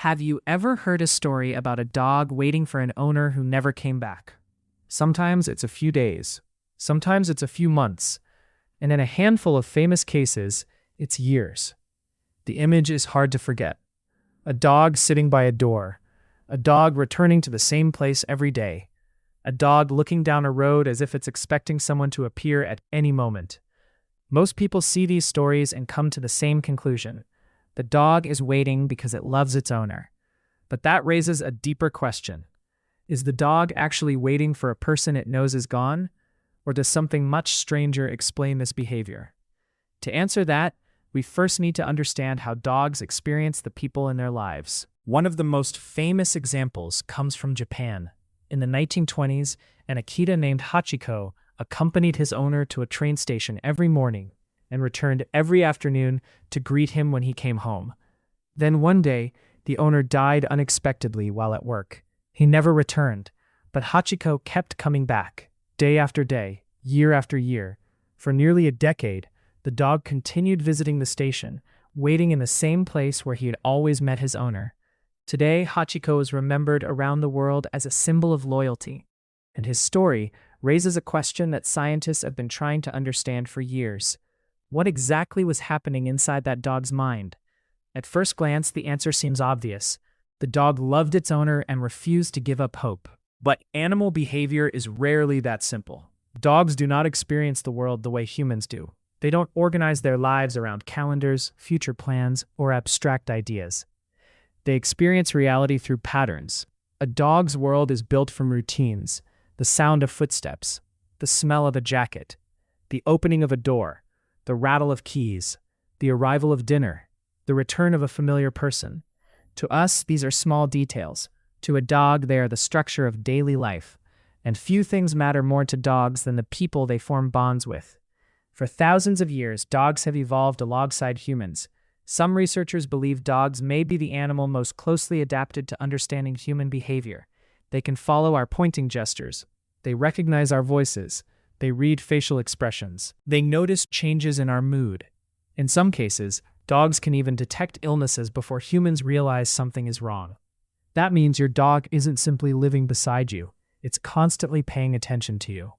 Have you ever heard a story about a dog waiting for an owner who never came back? Sometimes it's a few days, sometimes it's a few months, and in a handful of famous cases, it's years. The image is hard to forget. A dog sitting by a door, a dog returning to the same place every day, a dog looking down a road as if it's expecting someone to appear at any moment. Most people see these stories and come to the same conclusion. The dog is waiting because it loves its owner. But that raises a deeper question. Is the dog actually waiting for a person it knows is gone? Or does something much stranger explain this behavior? To answer that, we first need to understand how dogs experience the people in their lives. One of the most famous examples comes from Japan. In the 1920s, an Akita named Hachiko accompanied his owner to a train station every morning and returned every afternoon to greet him when he came home. Then one day, the owner died unexpectedly while at work. He never returned, but Hachiko kept coming back, day after day, year after year. For nearly a decade, the dog continued visiting the station, waiting in the same place where he had always met his owner. Today, Hachiko is remembered around the world as a symbol of loyalty, and his story raises a question that scientists have been trying to understand for years. What exactly was happening inside that dog's mind? At first glance, the answer seems obvious. The dog loved its owner and refused to give up hope. But animal behavior is rarely that simple. Dogs do not experience the world the way humans do. They don't organize their lives around calendars, future plans, or abstract ideas. They experience reality through patterns. A dog's world is built from routines, the sound of footsteps, the smell of a jacket, the opening of a door, the rattle of keys, the arrival of dinner, the return of a familiar person. To us, these are small details. To a dog, they are the structure of daily life. And few things matter more to dogs than the people they form bonds with. For thousands of years, dogs have evolved alongside humans. Some researchers believe dogs may be the animal most closely adapted to understanding human behavior. They can follow our pointing gestures. They recognize our voices. They read facial expressions. They notice changes in our mood. In some cases, dogs can even detect illnesses before humans realize something is wrong. That means your dog isn't simply living beside you. It's constantly paying attention to you,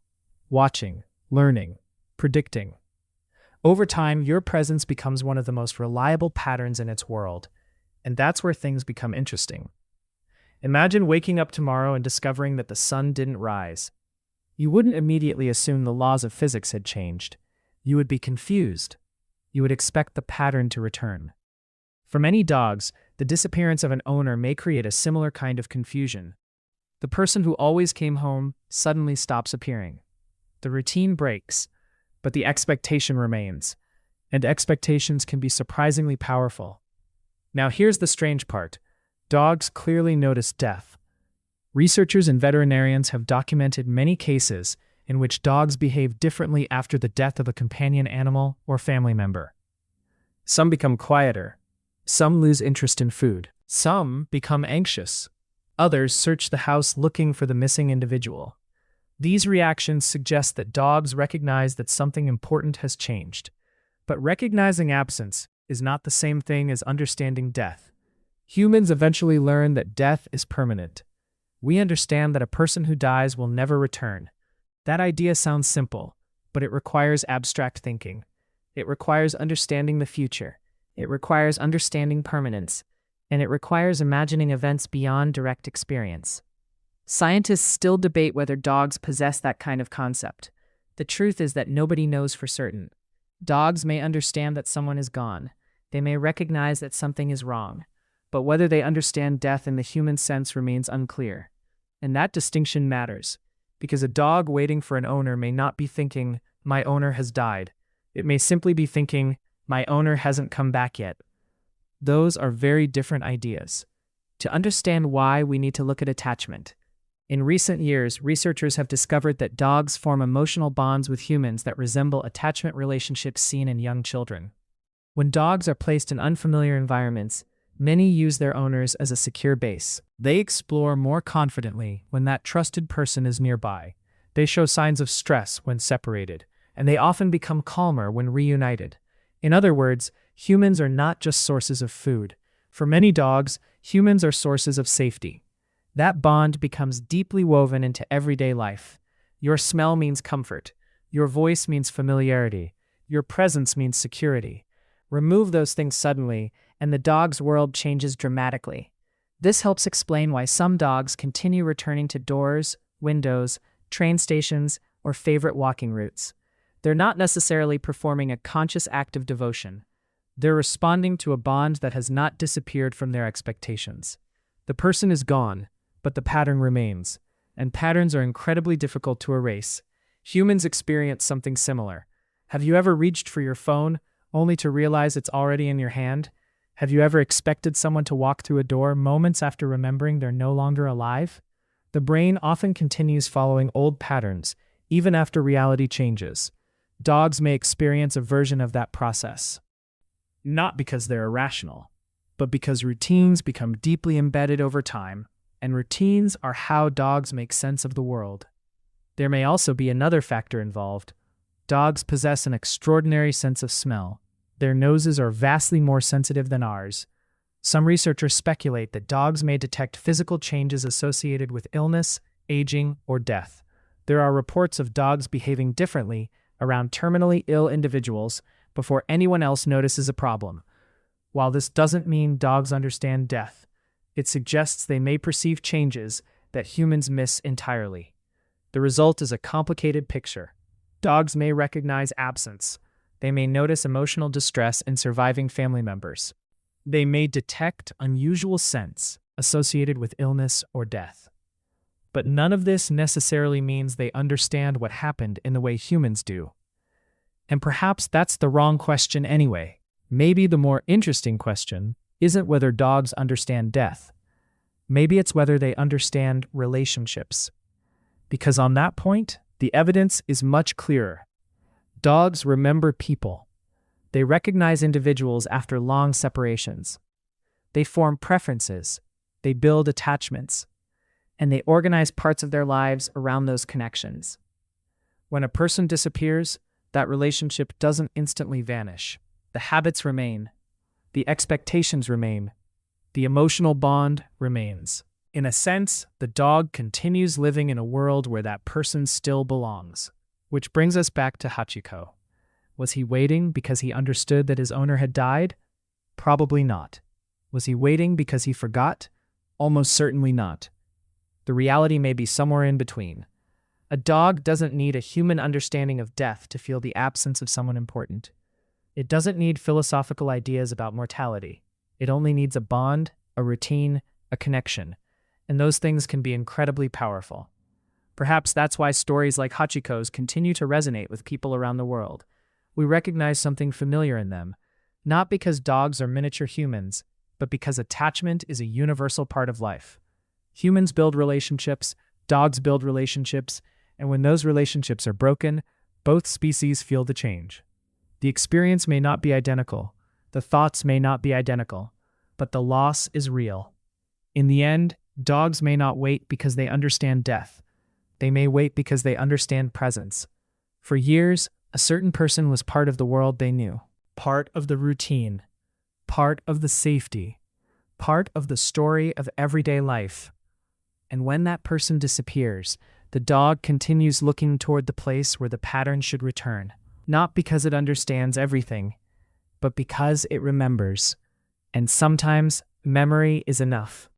watching, learning, predicting. Over time, your presence becomes one of the most reliable patterns in its world, and that's where things become interesting. Imagine waking up tomorrow and discovering that the sun didn't rise. You wouldn't immediately assume the laws of physics had changed. You would be confused. You would expect the pattern to return. For many dogs, the disappearance of an owner may create a similar kind of confusion. The person who always came home suddenly stops appearing. The routine breaks, but the expectation remains, and expectations can be surprisingly powerful. Now here's the strange part. Dogs clearly notice death. Researchers and veterinarians have documented many cases in which dogs behave differently after the death of a companion animal or family member. Some become quieter. Some lose interest in food. Some become anxious. Others search the house looking for the missing individual. These reactions suggest that dogs recognize that something important has changed. But recognizing absence is not the same thing as understanding death. Humans eventually learn that death is permanent. We understand that a person who dies will never return. That idea sounds simple, but it requires abstract thinking. It requires understanding the future. It requires understanding permanence. And it requires imagining events beyond direct experience. Scientists still debate whether dogs possess that kind of concept. The truth is that nobody knows for certain. Dogs may understand that someone is gone. They may recognize that something is wrong. But whether they understand death in the human sense remains unclear. And that distinction matters, because a dog waiting for an owner may not be thinking, "My owner has died." It may simply be thinking, "My owner hasn't come back yet." Those are very different ideas. To understand why, we need to look at attachment. In recent years, researchers have discovered that dogs form emotional bonds with humans that resemble attachment relationships seen in young children. When dogs are placed in unfamiliar environments, many use their owners as a secure base. They explore more confidently when that trusted person is nearby. They show signs of stress when separated, and they often become calmer when reunited. In other words, humans are not just sources of food. For many dogs, humans are sources of safety. That bond becomes deeply woven into everyday life. Your smell means comfort. Your voice means familiarity. Your presence means security. Remove those things suddenly, and the dog's world changes dramatically. This helps explain why some dogs continue returning to doors, windows, train stations, or favorite walking routes. They're not necessarily performing a conscious act of devotion. They're responding to a bond that has not disappeared from their expectations. The person is gone, but the pattern remains, and patterns are incredibly difficult to erase. Humans experience something similar. Have you ever reached for your phone only to realize it's already in your hand? Have you ever expected someone to walk through a door moments after remembering they're no longer alive? The brain often continues following old patterns, even after reality changes. Dogs may experience a version of that process. Not because they're irrational, but because routines become deeply embedded over time, and routines are how dogs make sense of the world. There may also be another factor involved. Dogs possess an extraordinary sense of smell. Their noses are vastly more sensitive than ours. Some researchers speculate that dogs may detect physical changes associated with illness, aging, or death. There are reports of dogs behaving differently around terminally ill individuals before anyone else notices a problem. While this doesn't mean dogs understand death, it suggests they may perceive changes that humans miss entirely. The result is a complicated picture. Dogs may recognize absence. They may notice emotional distress in surviving family members. They may detect unusual scents associated with illness or death. But none of this necessarily means they understand what happened in the way humans do. And perhaps that's the wrong question anyway. Maybe the more interesting question isn't whether dogs understand death. Maybe it's whether they understand relationships. Because on that point, the evidence is much clearer. Dogs remember people. They recognize individuals after long separations. They form preferences. They build attachments. And they organize parts of their lives around those connections. When a person disappears, that relationship doesn't instantly vanish. The habits remain. The expectations remain. The emotional bond remains. In a sense, the dog continues living in a world where that person still belongs. Which brings us back to Hachikō. Was he waiting because he understood that his owner had died? Probably not. Was he waiting because he forgot? Almost certainly not. The reality may be somewhere in between. A dog doesn't need a human understanding of death to feel the absence of someone important. It doesn't need philosophical ideas about mortality. It only needs a bond, a routine, a connection. And those things can be incredibly powerful. Perhaps that's why stories like Hachikō's continue to resonate with people around the world. We recognize something familiar in them, not because dogs are miniature humans, but because attachment is a universal part of life. Humans build relationships, dogs build relationships, and when those relationships are broken, both species feel the change. The experience may not be identical, the thoughts may not be identical, but the loss is real. In the end, dogs may not wait because they understand death. They may wait because they understand presence. For years, a certain person was part of the world they knew, part of the routine, part of the safety, part of the story of everyday life. And when that person disappears, the dog continues looking toward the place where the pattern should return, not because it understands everything, but because it remembers. And sometimes, memory is enough.